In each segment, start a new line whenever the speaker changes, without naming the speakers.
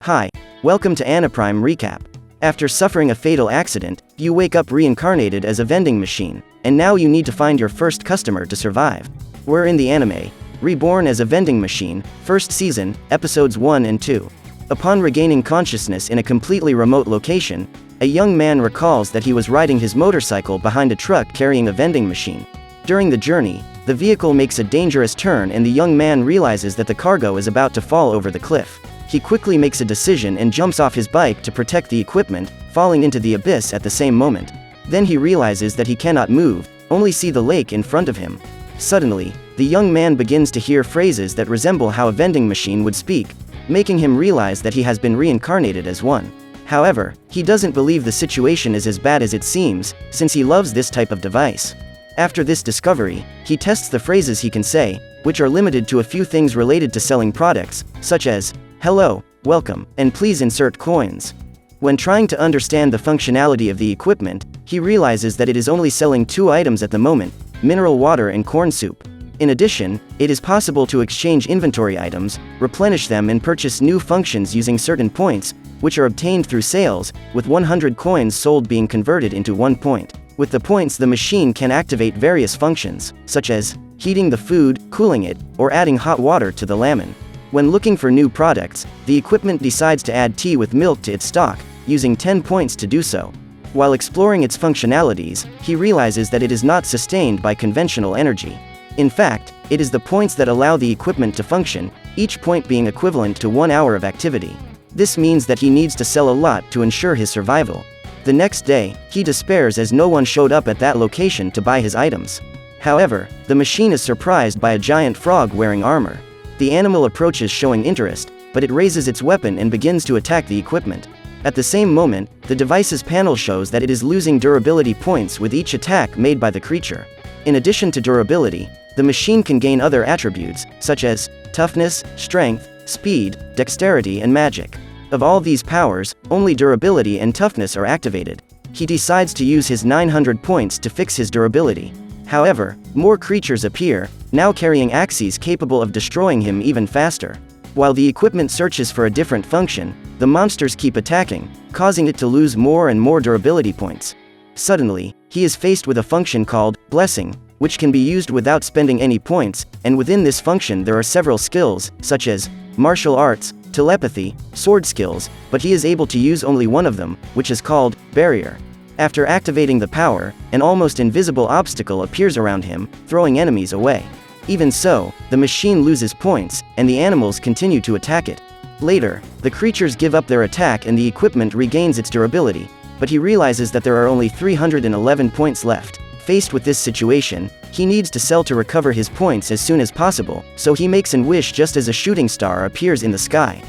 Hi, welcome to Anaprime Recap. After suffering a fatal accident, you wake up reincarnated as a vending machine, and now you need to find your first customer to survive. We're in the anime, Reborn as a Vending Machine, first season, episodes 1 and 2. Upon regaining consciousness in a completely remote location, a young man recalls that he was riding his motorcycle behind a truck carrying a vending machine. During the journey, the vehicle makes a dangerous turn and the young man realizes that the cargo is about to fall over the cliff. He quickly makes a decision and jumps off his bike to protect the equipment, falling into the abyss at the same moment. Then he realizes that he cannot move, only see the lake in front of him. Suddenly, the young man begins to hear phrases that resemble how a vending machine would speak, making him realize that he has been reincarnated as one. However, he doesn't believe the situation is as bad as it seems, since he loves this type of device. After this discovery, he tests the phrases he can say, which are limited to a few things related to selling products, such as, "Hello, welcome, and please insert coins." When trying to understand the functionality of the equipment, he realizes that it is only selling 2 items at the moment, mineral water and corn soup. In addition, it is possible to exchange inventory items, replenish them and purchase new functions using certain points, which are obtained through sales, with 100 coins sold being converted into 1 point. With the points, the machine can activate various functions, such as heating the food, cooling it, or adding hot water to the lemon. When looking for new products, the equipment decides to add tea with milk to its stock, using 10 points to do so. While exploring its functionalities, he realizes that it is not sustained by conventional energy. In fact, it is the points that allow the equipment to function, each point being equivalent to 1 hour of activity. This means that he needs to sell a lot to ensure his survival. The next day, he despairs as no one showed up at that location to buy his items. However, the machine is surprised by a giant frog wearing armor. The animal approaches showing interest, but it raises its weapon and begins to attack the equipment. At the same moment, the device's panel shows that it is losing durability points with each attack made by the creature. In addition to durability, the machine can gain other attributes, such as toughness, strength, speed, dexterity and magic. Of all these powers, only durability and toughness are activated. He decides to use his 900 points to fix his durability. However, more creatures appear, now carrying axes capable of destroying him even faster. While the equipment searches for a different function, the monsters keep attacking, causing it to lose more and more durability points. Suddenly, he is faced with a function called Blessing, which can be used without spending any points, and within this function there are several skills, such as martial arts, telepathy, sword skills, but he is able to use only one of them, which is called Barrier. After activating the power, an almost invisible obstacle appears around him, throwing enemies away. Even so, the machine loses points, and the animals continue to attack it. Later, the creatures give up their attack and the equipment regains its durability, but he realizes that there are only 311 points left. Faced with this situation, he needs to sell to recover his points as soon as possible, so he makes an wish just as a shooting star appears in the sky.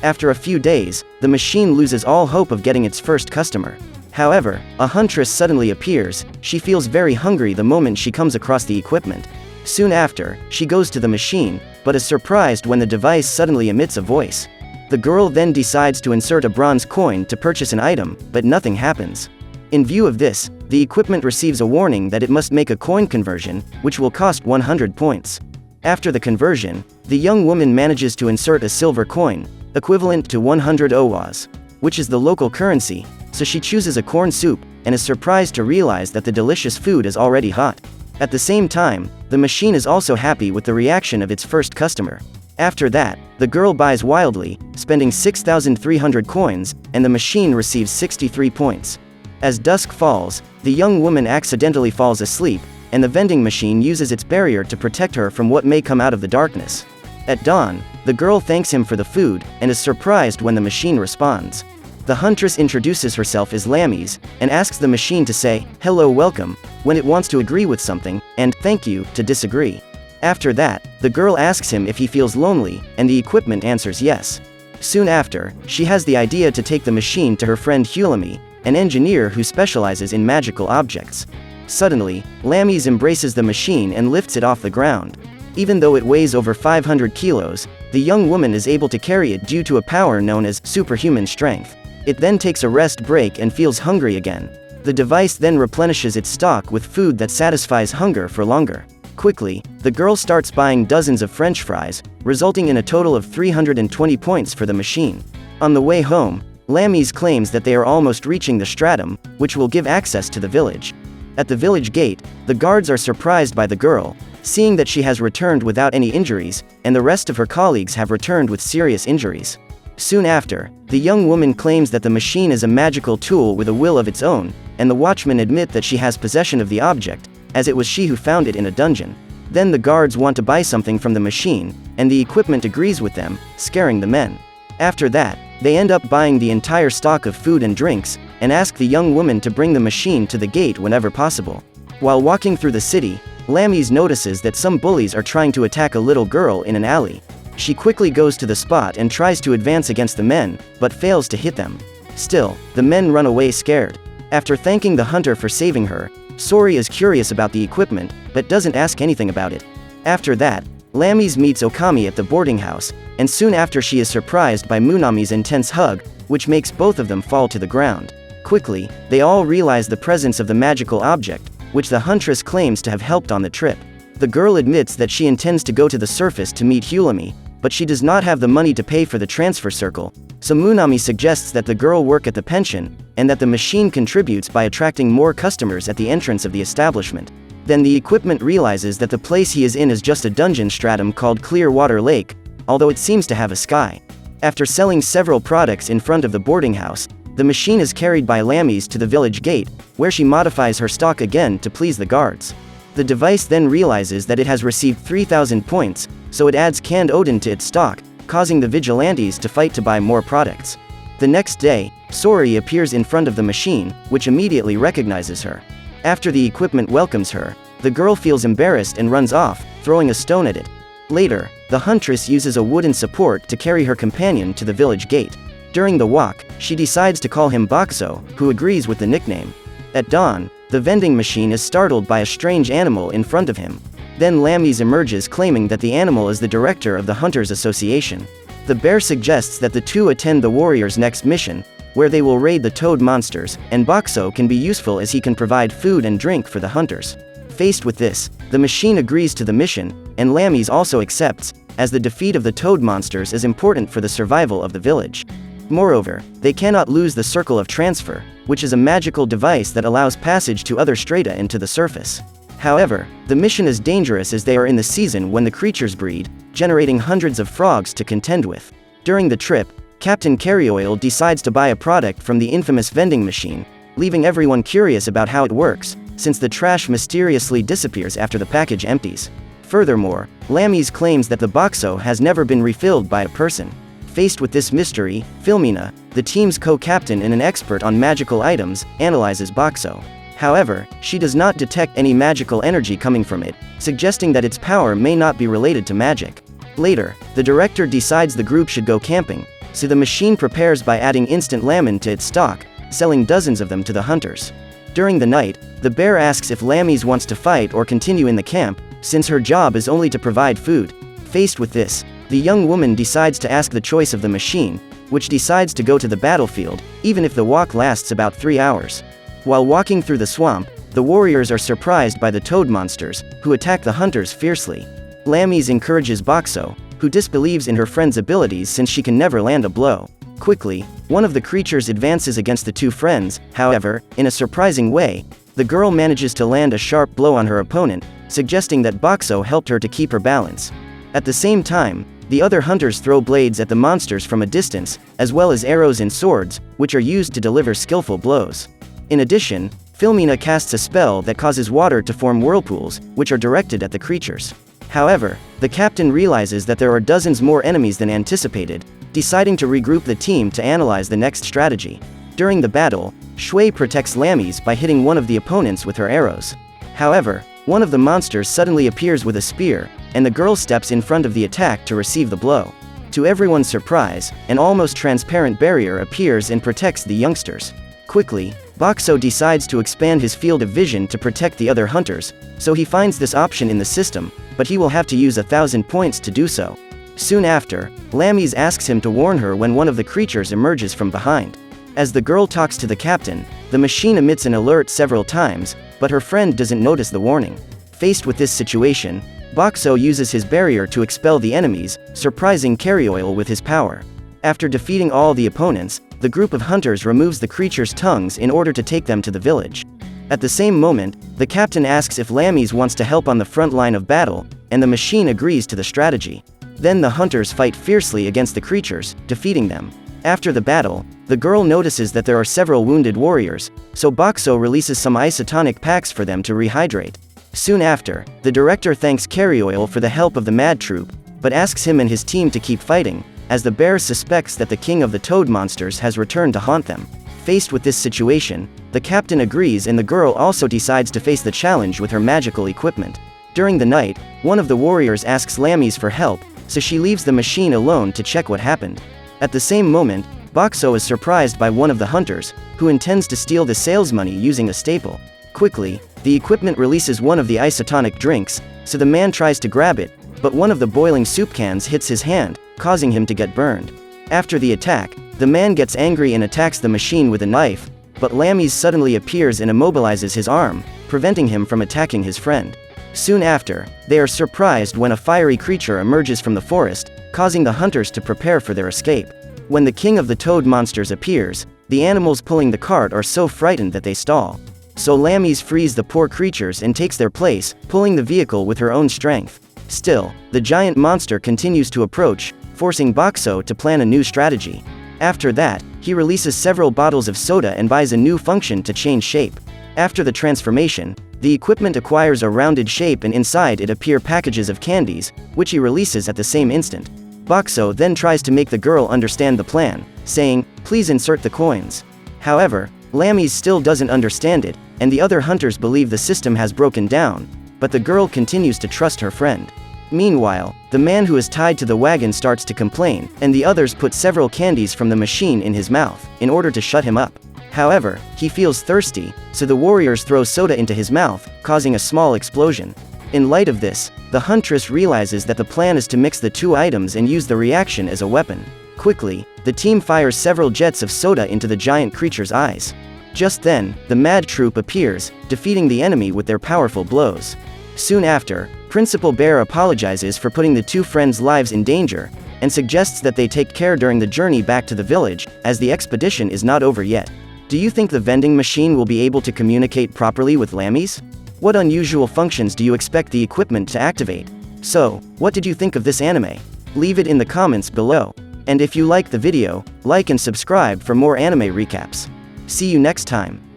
After a few days, the machine loses all hope of getting its first customer. However, a huntress suddenly appears. She feels very hungry the moment she comes across the equipment. Soon after, she goes to the machine, but is surprised when the device suddenly emits a voice. The girl then decides to insert a bronze coin to purchase an item, but nothing happens. In view of this, the equipment receives a warning that it must make a coin conversion, which will cost 100 points. After the conversion, the young woman manages to insert a silver coin, equivalent to 100 owas, which is the local currency, so she chooses a corn soup, and is surprised to realize that the delicious food is already hot. At the same time, the machine is also happy with the reaction of its first customer. After that, the girl buys wildly, spending 6,300 coins, and the machine receives 63 points. As dusk falls, the young woman accidentally falls asleep, and the vending machine uses its barrier to protect her from what may come out of the darkness. At dawn, the girl thanks him for the food, and is surprised when the machine responds. The huntress introduces herself as Lammies, and asks the machine to say, "Hello, welcome," when it wants to agree with something, and "thank you" to disagree. After that, the girl asks him if he feels lonely, and the equipment answers yes. Soon after, she has the idea to take the machine to her friend Hulami, an engineer who specializes in magical objects. Suddenly, Lammies embraces the machine and lifts it off the ground. Even though it weighs over 500 kilos, the young woman is able to carry it due to a power known as superhuman strength. It then takes a rest break and feels hungry again. The device then replenishes its stock with food that satisfies hunger for longer. Quickly, the girl starts buying dozens of French fries, resulting in a total of 320 points for the machine. On the way home, Lamies claims that they are almost reaching the stratum, which will give access to the village. At the village gate, the guards are surprised by the girl, seeing that she has returned without any injuries, and the rest of her colleagues have returned with serious injuries. Soon after, the young woman claims that the machine is a magical tool with a will of its own, and the watchmen admit that she has possession of the object, as it was she who found it in a dungeon. Then the guards want to buy something from the machine, and the equipment agrees with them, scaring the men. After that, they end up buying the entire stock of food and drinks, and ask the young woman to bring the machine to the gate whenever possible. While walking through the city, Lamies notices that some bullies are trying to attack a little girl in an alley. She quickly goes to the spot and tries to advance against the men, but fails to hit them. Still, the men run away scared. After thanking the hunter for saving her, Sori is curious about the equipment, but doesn't ask anything about it. After that, Lamies meets Okami at the boarding house, and soon after she is surprised by Munami's intense hug, which makes both of them fall to the ground. Quickly, they all realize the presence of the magical object, which the huntress claims to have helped on the trip. The girl admits that she intends to go to the surface to meet Hulami, but she does not have the money to pay for the transfer circle, so Munami suggests that the girl work at the pension, and that the machine contributes by attracting more customers at the entrance of the establishment. Then the equipment realizes that the place he is in is just a dungeon stratum called Clearwater Lake, although it seems to have a sky. After selling several products in front of the boarding house, the machine is carried by Lamies to the village gate, where she modifies her stock again to please the guards. The device then realizes that it has received 3,000 points, so it adds canned Odin to its stock, causing the vigilantes to fight to buy more products. The next day, Sori appears in front of the machine, which immediately recognizes her. After the equipment welcomes her, the girl feels embarrassed and runs off, throwing a stone at it. Later, the huntress uses a wooden support to carry her companion to the village gate. During the walk, she decides to call him Boxo, who agrees with the nickname. At dawn, the vending machine is startled by a strange animal in front of him. Then Lamies emerges claiming that the animal is the director of the Hunters Association. The bear suggests that the two attend the warriors' next mission, where they will raid the toad monsters, and Boxo can be useful as he can provide food and drink for the hunters. Faced with this, the machine agrees to the mission, and Lamies also accepts, as the defeat of the toad monsters is important for the survival of the village. Moreover, they cannot lose the Circle of Transfer, which is a magical device that allows passage to other strata into the surface. However, the mission is dangerous as they are in the season when the creatures breed, generating hundreds of frogs to contend with. During the trip, Captain Carryoil decides to buy a product from the infamous vending machine, leaving everyone curious about how it works, since the trash mysteriously disappears after the package empties. Furthermore, Lamies claims that the Boxo has never been refilled by a person. Faced with this mystery, Filmina, the team's co-captain and an expert on magical items, analyzes Boxo. However, she does not detect any magical energy coming from it, suggesting that its power may not be related to magic. Later, the director decides the group should go camping, so the machine prepares by adding instant lammin to its stock, selling dozens of them to the hunters. During the night, the bear asks if Lamies wants to fight or continue in the camp, since her job is only to provide food. Faced with this, the young woman decides to ask the choice of the machine, which decides to go to the battlefield, even if the walk lasts about 3 hours. While walking through the swamp, the warriors are surprised by the toad monsters, who attack the hunters fiercely. Lamies encourages Boxo, who disbelieves in her friend's abilities since she can never land a blow. Quickly, one of the creatures advances against the two friends. However, in a surprising way, the girl manages to land a sharp blow on her opponent, suggesting that Boxo helped her to keep her balance. At the same time, the other hunters throw blades at the monsters from a distance, as well as arrows and swords, which are used to deliver skillful blows. In addition, Filmina casts a spell that causes water to form whirlpools, which are directed at the creatures. However, the captain realizes that there are dozens more enemies than anticipated, deciding to regroup the team to analyze the next strategy. During the battle, Shui protects Lamies by hitting one of the opponents with her arrows. However, one of the monsters suddenly appears with a spear, and the girl steps in front of the attack to receive the blow. To everyone's surprise, an almost transparent barrier appears and protects the youngsters. Quickly, Boxo decides to expand his field of vision to protect the other hunters, so he finds this option in the system, but he will have to use 1,000 points to do so. Soon after, Lamies asks him to warn her when one of the creatures emerges from behind. As the girl talks to the captain, the machine emits an alert several times, but her friend doesn't notice the warning. Faced with this situation, Boxo uses his barrier to expel the enemies, surprising Carryoil with his power. After defeating all the opponents, the group of hunters removes the creatures' tongues in order to take them to the village. At the same moment, the captain asks if Lammies wants to help on the front line of battle, and the machine agrees to the strategy. Then the hunters fight fiercely against the creatures, defeating them. After the battle, the girl notices that there are several wounded warriors, so Boxo releases some isotonic packs for them to rehydrate. Soon after, the director thanks Carryoil for the help of the Mad Troop, but asks him and his team to keep fighting, as the bear suspects that the king of the toad monsters has returned to haunt them. Faced with this situation, the captain agrees and the girl also decides to face the challenge with her magical equipment. During the night, one of the warriors asks Lammies for help, so she leaves the machine alone to check what happened. At the same moment, Boxo is surprised by one of the hunters, who intends to steal the sales money using a staple. Quickly, the equipment releases one of the isotonic drinks, so the man tries to grab it, but one of the boiling soup cans hits his hand, causing him to get burned. After the attack, the man gets angry and attacks the machine with a knife, but Lammies suddenly appears and immobilizes his arm, preventing him from attacking his friend. Soon after, they are surprised when a fiery creature emerges from the forest, causing the hunters to prepare for their escape. When the king of the toad monsters appears, the animals pulling the cart are so frightened that they stall. So Lammies frees the poor creatures and takes their place, pulling the vehicle with her own strength. Still, the giant monster continues to approach, forcing Boxo to plan a new strategy. After that, he releases several bottles of soda and buys a new function to change shape. After the transformation, the equipment acquires a rounded shape and inside it appear packages of candies, which he releases at the same instant. Boxo then tries to make the girl understand the plan, saying, "Please insert the coins." However, Lammies still doesn't understand it, and the other hunters believe the system has broken down, but the girl continues to trust her friend. Meanwhile, the man who is tied to the wagon starts to complain, and the others put several candies from the machine in his mouth, in order to shut him up. However, he feels thirsty, so the warriors throw soda into his mouth, causing a small explosion. In light of this, the huntress realizes that the plan is to mix the two items and use the reaction as a weapon. Quickly, the team fires several jets of soda into the giant creature's eyes. Just then, the Mad Troop appears, defeating the enemy with their powerful blows. Soon after, Principal Bear apologizes for putting the two friends' lives in danger, and suggests that they take care during the journey back to the village, as the expedition is not over yet. Do you think the vending machine will be able to communicate properly with Lammies? What unusual functions do you expect the equipment to activate? So, what did you think of this anime? Leave it in the comments below. And if you like the video, like and subscribe for more anime recaps. See you next time.